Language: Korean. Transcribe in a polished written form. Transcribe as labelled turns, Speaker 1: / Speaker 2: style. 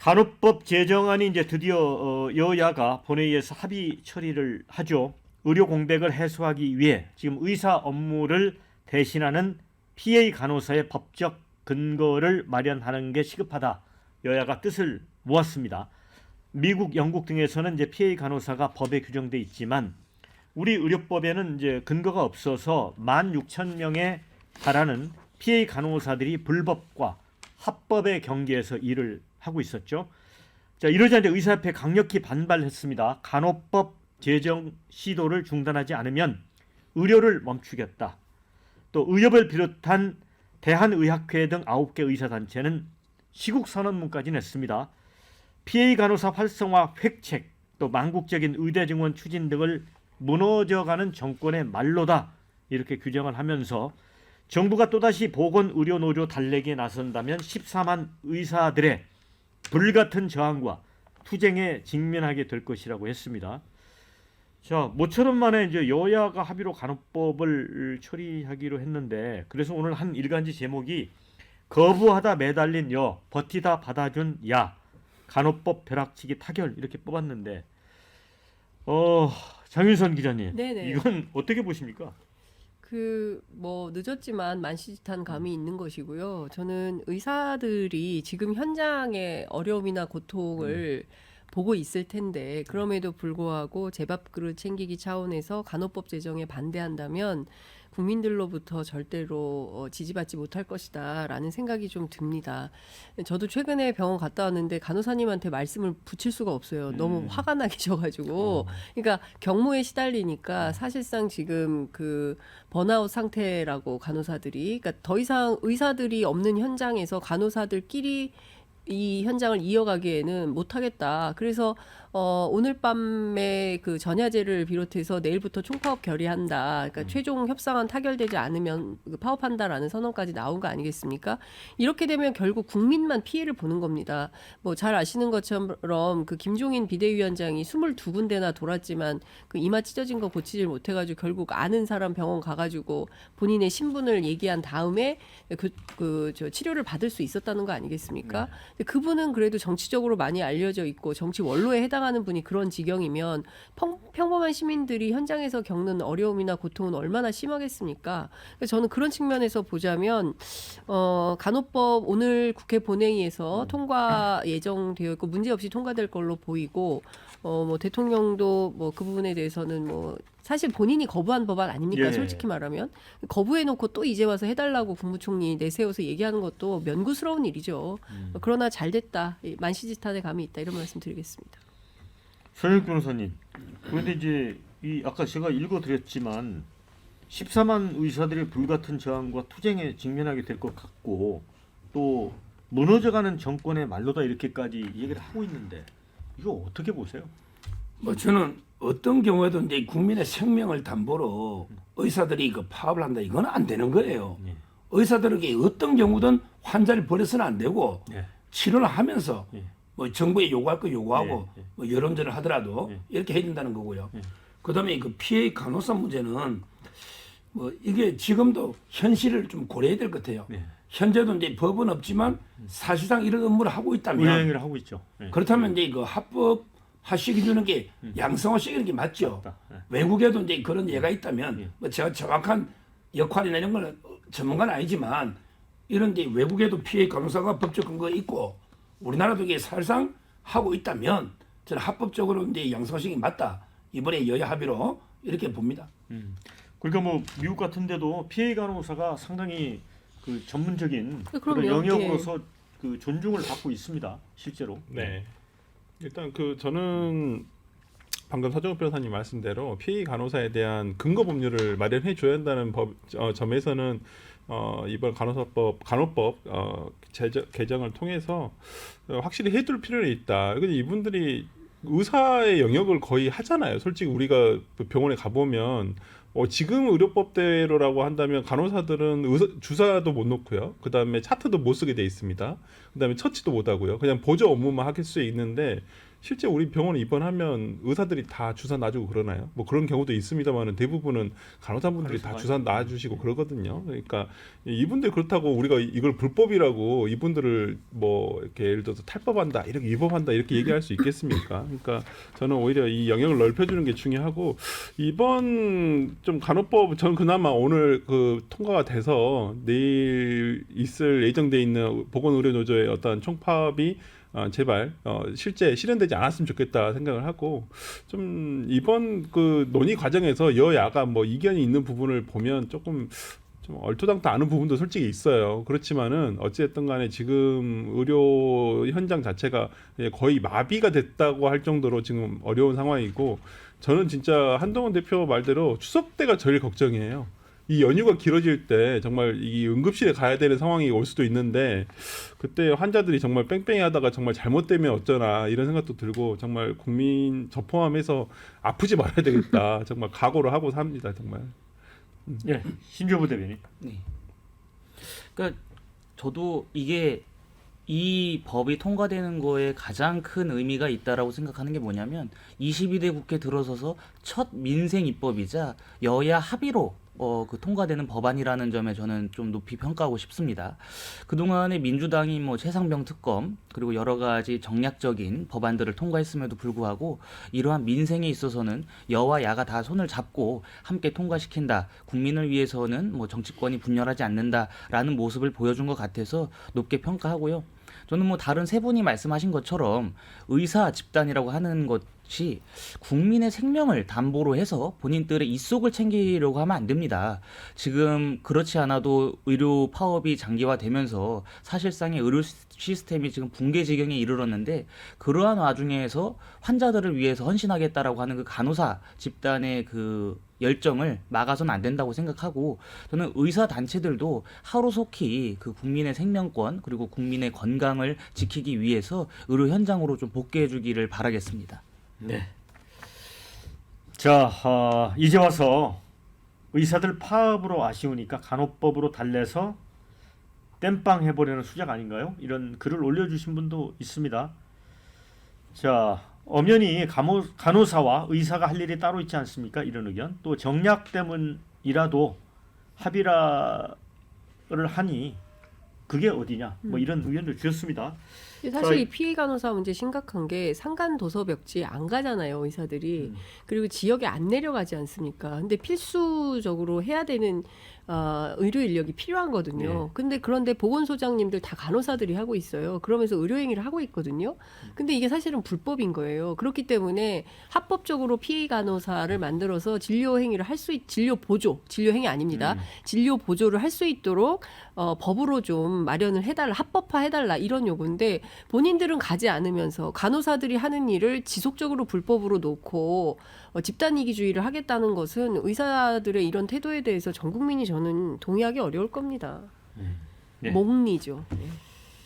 Speaker 1: 간호법 제정안이 이제 드디어 여야가 본회의에서 합의 처리를 하죠. 의료 공백을 해소하기 위해 지금 의사 업무를 대신하는 PA 간호사의 법적 근거를 마련하는 게 시급하다. 여야가 뜻을 모았습니다. 미국, 영국 등에서는 이제 PA 간호사가 법에 규정돼 있지만 우리 의료법에는 이제 근거가 없어서 16,000명에 달하는 PA 간호사들이 불법과 합법의 경계에서 일을 하고 있었죠. 자, 이러자 이제 의사협회 강력히 반발했습니다. 간호법 제정 시도를 중단하지 않으면 의료를 멈추겠다. 또 의협을 비롯한 대한의학회 등 9개 의사단체는 시국 선언문까지 냈습니다. PA 간호사 활성화 획책, 또 망국적인 의대 증원 추진 등을 무너져가는 정권의 말로다 이렇게 규정을 하면서 정부가 또다시 보건의료노조 달래기에 나선다면 14만 의사들의 불같은 저항과 투쟁에 직면하게 될 것이라고 했습니다. 자, 모처럼 만에 이제 여야가 합의로 간호법을 처리하기로 했는데 그래서 오늘 한 일간지 제목이 거부하다 매달린 여, 버티다 받아준 야, 간호법 벼락치기 타결 이렇게 뽑았는데 장윤선 기자님,
Speaker 2: 네네.
Speaker 1: 이건 어떻게 보십니까?
Speaker 2: 뭐 늦었지만 만시지탄 감이 있는 것이고요. 저는 의사들이 지금 현장의 어려움이나 고통을 보고 있을 텐데 그럼에도 불구하고 제 밥그릇 챙기기 차원에서 간호법 제정에 반대한다면 국민들로부터 절대로 지지받지 못할 것이다라는 생각이 좀 듭니다. 저도 최근에 병원 갔다 왔는데 간호사님한테 말씀을 붙일 수가 없어요. 너무 화가 나 계셔가지고. 그러니까 경무에 시달리니까 사실상 지금 그 번아웃 상태라고 간호사들이, 그러니까 더 이상 의사들이 없는 현장에서 간호사들끼리 이 현장을 이어가기에는 못하겠다. 그래서 오늘 밤에 그 전야제를 비롯해서 내일부터 총파업 결의한다. 그러니까 최종 협상안 타결되지 않으면 파업한다라는 선언까지 나온 거 아니겠습니까? 이렇게 되면 결국 국민만 피해를 보는 겁니다. 뭐 잘 아시는 것처럼 그 김종인 비대위원장이 22군데나 돌았지만 그 이마 찢어진 거 고치질 못해가지고 결국 아는 사람 병원 가가지고 본인의 신분을 얘기한 다음에 저 치료를 받을 수 있었다는 거 아니겠습니까? 근데 그분은 그래도 정치적으로 많이 알려져 있고 정치 원로에 해당하는 분이 그런 지경이면 평범한 시민들이 현장에서 겪는 어려움이나 고통은 얼마나 심하겠습니까? 그래서 저는 그런 측면에서 보자면 간호법 오늘 국회 본회의에서 통과 예정되어 있고 문제없이 통과될 걸로 보이고 뭐 대통령도 뭐 그 부분에 대해서는 뭐 사실 본인이 거부한 법안 아닙니까?
Speaker 1: 예.
Speaker 2: 솔직히 말하면 거부해놓고 또 이제 와서 해달라고 국무총리 내세워서 얘기하는 것도 면구스러운 일이죠. 그러나 잘 됐다. 만시지탄의 감이 있다. 이런 말씀 드리겠습니다.
Speaker 1: 손혁 변호사님, 그런데 이제 아까 제가 읽어드렸지만 14만 의사들의 불같은 저항과 투쟁에 직면하게 될 것 같고 또 무너져가는 정권의 말로다 이렇게까지 얘기를 하고 있는데 이거 어떻게 보세요?
Speaker 3: 뭐 저는 어떤 경우에도 이제 국민의 생명을 담보로 의사들이 그 파업을 한다 이건 안 되는 거예요.
Speaker 1: 예.
Speaker 3: 의사들에게 어떤 경우든 환자를 버려서는 안 되고
Speaker 1: 예.
Speaker 3: 치료를 하면서
Speaker 1: 예.
Speaker 3: 뭐 정부에 요구할 거 요구하고
Speaker 1: 예.
Speaker 3: 뭐 여론전을 하더라도
Speaker 1: 예.
Speaker 3: 이렇게 해야 된다는 거고요.
Speaker 1: 예.
Speaker 3: 그다음에 그 PA 간호사 문제는 뭐 이게 지금도 현실을 좀 고려해야 될 것 같아요.
Speaker 1: 예.
Speaker 3: 현재도 이제 법은 없지만 사실상 이런 업무를 하고 있다면
Speaker 1: 의행을 하고 있죠. 예.
Speaker 3: 그렇다면 이제 그 합법 화시켜 주는 게 양성화시키는 게 맞죠.
Speaker 1: 맞다. 예.
Speaker 3: 외국에도 이제 그런 예가 있다면 뭐 제가 정확한 역할이나 이런 걸 전문가는 아니지만 이런 이제 외국에도 피해 간호사가 법적 근거가 있고 우리나라도 이게 사실상 하고 있다면 저는 합법적으로 이제 양성화시키는 게 맞다. 이번에 여야 합의로 이렇게 봅니다.
Speaker 1: 그러니까 뭐 미국 같은데도 PA 간호사가 상당히 그 전문적인
Speaker 2: 그럼요.
Speaker 1: 그런 영역으로서 그 존중을 받고 있습니다. 실제로.
Speaker 4: 네. 일단 저는 방금 서정욱 변호사님 말씀대로 PA 간호사에 대한 근거 법률을 마련해 줘야 한다는 점에서는 이번 간호법 개정을 통해서 확실히 해둘 필요는 있다. 근데 이분들이 의사의 영역을 거의 하잖아요. 솔직히 우리가 병원에 가보면 지금 의료법대로라고 한다면 간호사들은 주사도 못 놓고요. 그다음에 차트도 못 쓰게 돼 있습니다. 그다음에 처치도 못 하고요. 그냥 보조 업무만 할 수 있는데 실제 우리 병원에 입원하면 의사들이 다 주사 놔주고 그러나요? 뭐 그런 경우도 있습니다만은 대부분은 간호사분들이 다 주사 놔주시고 그러거든요. 그러니까 이분들 그렇다고 우리가 이걸 불법이라고 이분들을 뭐 이렇게 예를 들어서 탈법한다, 이렇게 위법한다 이렇게 얘기할 수 있겠습니까? 그러니까 저는 오히려 이 영역을 넓혀주는 게 중요하고 이번 좀 간호법 저는 그나마 오늘 그 통과가 돼서 내일 있을 예정돼 있는 보건의료노조의 어떤 총파업이 제발 실제 실현되지 않았으면 좋겠다 생각을 하고 좀 이번 그 논의 과정에서 여야가 뭐 이견이 있는 부분을 보면 조금 좀 얼토당토 않은 부분도 솔직히 있어요. 그렇지만은 어찌됐든 간에 지금 의료 현장 자체가 거의 마비가 됐다고 할 정도로 지금 어려운 상황이고 저는 진짜 한동훈 대표 말대로 추석 때가 제일 걱정이에요. 이 연휴가 길어질 때 정말 이 응급실에 가야 되는 상황이 올 수도 있는데 그때 환자들이 정말 뺑뺑이 하다가 정말 잘못되면 어쩌나 이런 생각도 들고 정말 국민 저 포함해서 아프지 말아야 되겠다. 정말 각오를 하고 삽니다. 정말.
Speaker 1: 예, 신조부 대변인.
Speaker 5: 네. 그러니까 저도 이게 이 법이 통과되는 거에 가장 큰 의미가 있다라고 생각하는 게 뭐냐면 22대 국회 들어서서 첫 민생 입법이자 여야 합의로 그 통과되는 법안이라는 점에 저는 좀 높이 평가하고 싶습니다. 그동안에 민주당이 뭐 최상병 특검 그리고 여러 가지 정략적인 법안들을 통과했음에도 불구하고 이러한 민생에 있어서는 여와 야가 다 손을 잡고 함께 통과시킨다. 국민을 위해서는 뭐 정치권이 분열하지 않는다라는 모습을 보여준 것 같아서 높게 평가하고요. 저는 뭐 다른 세 분이 말씀하신 것처럼 의사 집단이라고 하는 것이 국민의 생명을 담보로 해서 본인들의 입속을 챙기려고 하면 안 됩니다. 지금 그렇지 않아도 의료 파업이 장기화되면서 사실상의 의료 시스템이 지금 붕괴 지경에 이르렀는데 그러한 와중에서 환자들을 위해서 헌신하겠다라고 하는 그 간호사 집단의 그 열정을 막아서는 안 된다고 생각하고 저는 의사 단체들도 하루속히 그 국민의 생명권 그리고 국민의 건강을 지키기 위해서 의료 현장으로 좀 복귀해 주기를 바라겠습니다.
Speaker 1: 네. 자, 이제 와서 의사들 파업으로 아쉬우니까 간호법으로 달래서 땜빵 해보려는 수작 아닌가요? 이런 글을 올려주신 분도 있습니다. 자, 엄연히 간호사와 의사가 할 일이 따로 있지 않습니까? 이런 의견. 또 정략 때문이라도 합의를 하니 그게 어디냐? 뭐 이런 의견도 주셨습니다.
Speaker 2: 사실 이 피해 간호사 문제 심각한 게 상간 도서벽지 안 가잖아요, 의사들이. 그리고 지역에 안 내려가지 않습니까? 근데 필수적으로 해야 되는 의료 인력이 필요하거든요. 근데 그런데 보건소장님들 다 간호사들이 하고 있어요. 그러면서 의료 행위를 하고 있거든요. 근데 이게 사실은 불법인 거예요. 그렇기 때문에 합법적으로 피해 간호사를 만들어서 진료 행위를 할 수 진료 행위 아닙니다. 진료 보조를 할 수 있도록 법으로 좀 마련을 해달라, 합법화 해달라 이런 요구인데 본인들은 가지 않으면서 간호사들이 하는 일을 지속적으로 불법으로 놓고 집단 이기주의를 하겠다는 것은 의사들의 이런 태도에 대해서 전 국민이 저는 동의하기 어려울 겁니다.
Speaker 1: 네.
Speaker 2: 몽리죠. 네.